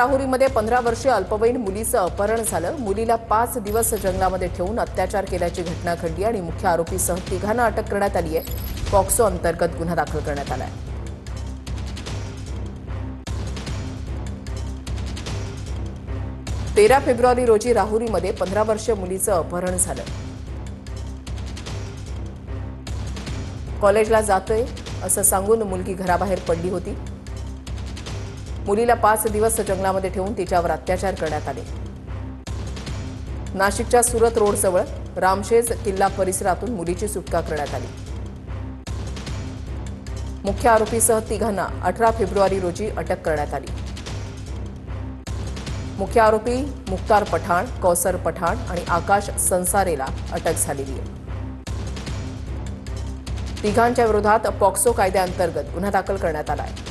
राहुरीमध्ये 15 वर्षीय अल्पवयीन मुलीचं अपहरण झालं। मुलीला 5 दिवस जंगलामध्ये ठेवून अत्याचार केल्याची घटना घडली आणि मुख्य आरोपीसह तिघांना अटक करण्यात आली आहे। पॉक्सो अंतर्गत गुन्हा दाखल करण्यात आला आहे। 13 फेब्रुवारी रोजी राहुरीमध्ये 15 वर्षीय मुलीचं अपहरण झालं। कॉलेजला जातोय असं सांगून मुलगी घराबाहेर पडली होती। मुलीला 5 दिवस जंगलामध्ये ठेवून तिच्यावर अत्याचार करण्यात आले। नाशिकच्या सुरत रोडजवळ रामशेज किल्ला परिसरातून मुलीची सुटका करण्यात आली। मुख्य आरोपीसह तिघांना 18 फेब्रुवारी रोजी अटक करण्यात आली। मुख्य आरोपी मुख्तार पठाण, कौसर पठाण आणि आकाश संसारेला अटक झालेली आहे। तिघांच्या विरोधात पॉक्सो कायद्याअंतर्गत गुन्हा दाखल करण्यात आला आहे।